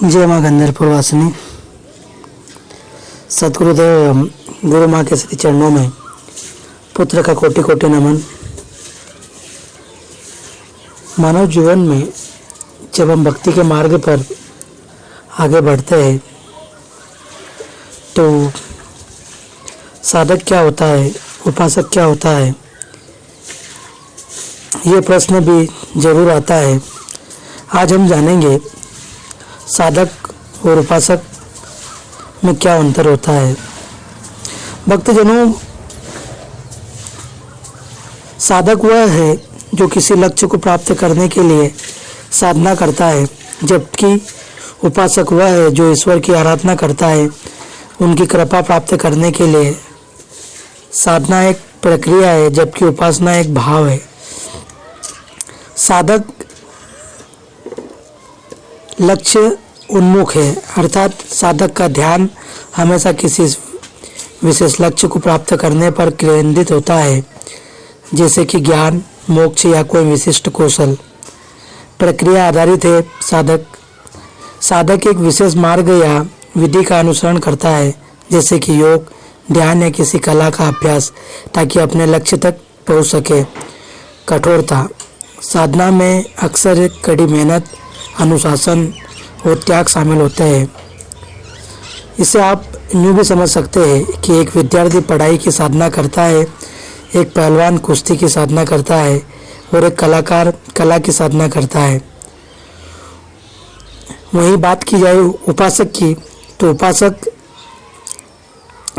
जय माँ गंधर्पुर वासिनी। सतगुरुदेव एवं गुरु माँ के श्री चरणों में पुत्र का कोटि कोटि नमन। मानव जीवन में जब हम भक्ति के मार्ग पर आगे बढ़ते हैं तो साधक क्या होता है, उपासक क्या होता है, ये प्रश्न भी जरूर आता है। आज हम जानेंगे साधक और उपासक में क्या अंतर होता है। भक्तजनों, साधक वह है जो किसी लक्ष्य को प्राप्त करने के लिए साधना करता है, जबकि उपासक वह है जो ईश्वर की आराधना करता है। उनकी कृपा प्राप्त करने के लिए साधना एक प्रक्रिया है, जबकि उपासना एक भाव है। साधक लक्ष्य उन्मुख है, अर्थात साधक का ध्यान हमेशा किसी विशेष लक्ष्य को प्राप्त करने पर केंद्रित होता है, जैसे कि ज्ञान, मोक्ष या कोई विशिष्ट कौशल। प्रक्रिया आधारित है। साधक एक विशेष मार्ग या विधि का अनुसरण करता है, जैसे कि योग, ध्यान या किसी कला का अभ्यास, ताकि अपने लक्ष्य तक पहुंच सके। कठोरता साधना में अक्सर एक कड़ी मेहनत, अनुशासन और त्याग शामिल होते हैं। इसे आप यूँ भी समझ सकते हैं कि एक विद्यार्थी पढ़ाई की साधना करता है, एक पहलवान कुश्ती की साधना करता है और एक कलाकार कला की साधना करता है। वही बात की जाए उपासक की, तो उपासक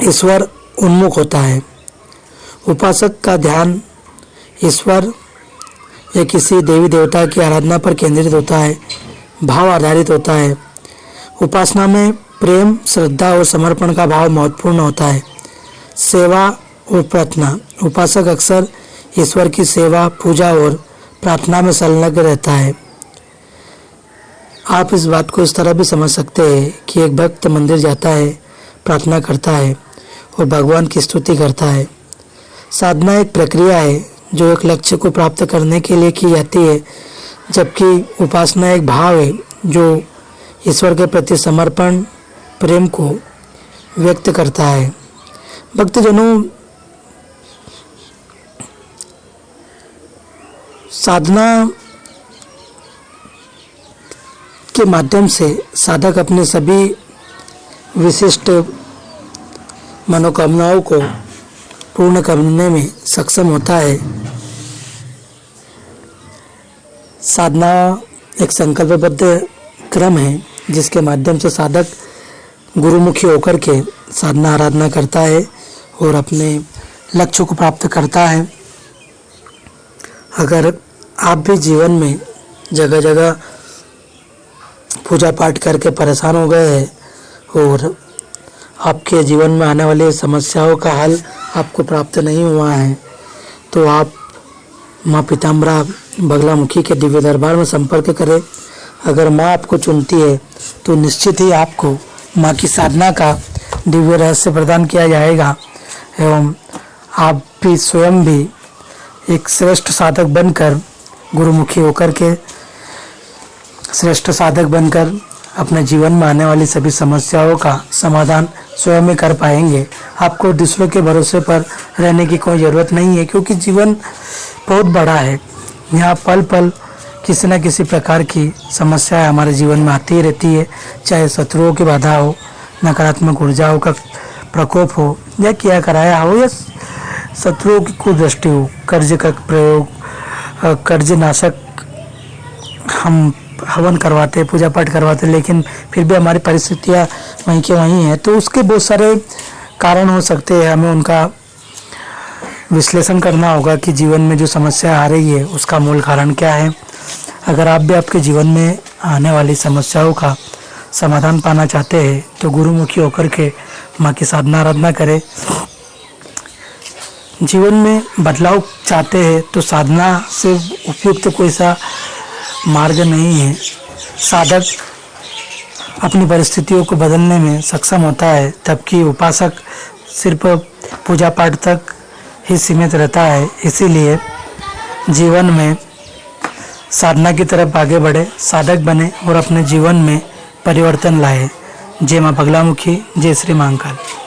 ईश्वर उन्मुख होता है। उपासक का ध्यान ईश्वर या किसी देवी देवता की आराधना पर केंद्रित होता है, भाव आधारित होता है। उपासना में प्रेम, श्रद्धा और समर्पण का भाव महत्वपूर्ण होता है। सेवा और प्रार्थना उपासक अक्सर ईश्वर की सेवा, पूजा और प्रार्थना में संलग्न रहता है। आप इस बात को इस तरह भी समझ सकते हैं कि एक भक्त मंदिर जाता है, प्रार्थना करता है और भगवान की स्तुति करता है। साधना एक प्रक्रिया है जो एक लक्ष्य को प्राप्त करने के लिए की जाती है, जबकि उपासना एक भाव है जो ईश्वर के प्रति समर्पण, प्रेम को व्यक्त करता है। भक्तजनों, साधना के माध्यम से साधक अपने सभी विशिष्ट मनोकामनाओं को पूर्ण करने में सक्षम होता है। साधना एक संकल्पबद्ध क्रम है जिसके माध्यम से साधक गुरुमुखी होकर के साधना आराधना करता है और अपने लक्ष्य को प्राप्त करता है। अगर आप भी जीवन में जगह जगह पूजा पाठ करके परेशान हो गए हैं और आपके जीवन में आने वाली समस्याओं का हल आपको प्राप्त नहीं हुआ है, तो आप माँ पीताम्बरा बगलामुखी के दिव्य दरबार में संपर्क करें। अगर माँ आपको चुनती है तो निश्चित ही आपको माँ की साधना का दिव्य रहस्य प्रदान किया जाएगा एवं आप भी स्वयं भी एक श्रेष्ठ साधक बनकर, गुरुमुखी होकर के श्रेष्ठ साधक बनकर अपने जीवन में आने वाली सभी समस्याओं का समाधान स्वयं ही कर पाएंगे। आपको दूसरों के भरोसे पर रहने की कोई ज़रूरत नहीं है, क्योंकि जीवन बहुत बड़ा है। यहाँ पल पल किसी न किसी प्रकार की समस्याएं हमारे जीवन में आती ही रहती है, चाहे शत्रुओं की बाधा हो, नकारात्मक ऊर्जाओं का प्रकोप हो, या किया कराया हो, या शत्रुओं की कुदृष्टि हो, कर्ज का प्रयोग, कर्ज नाशक हम हवन करवाते, पूजा पाठ करवाते, लेकिन फिर भी हमारी परिस्थितियाँ वहीं के वहीं हैं। तो उसके बहुत सारे कारण हो सकते हैं। हमें उनका विश्लेषण करना होगा कि जीवन में जो समस्या आ रही है उसका मूल कारण क्या है। अगर आप भी आपके जीवन में आने वाली समस्याओं का समाधान पाना चाहते हैं तो गुरुमुखी होकर के माँ की साधना आराधना करें। जीवन में बदलाव चाहते हैं तो साधना से उपयुक्त कोई सा मार्ग नहीं है। साधक अपनी परिस्थितियों को बदलने में सक्षम होता है, जबकि उपासक सिर्फ पूजा पाठ तक ही सीमित रहता है। इसीलिए जीवन में साधना की तरफ आगे बढ़े, साधक बने और अपने जीवन में परिवर्तन लाए। जय माँ बगलामुखी, जय श्री महाकाल।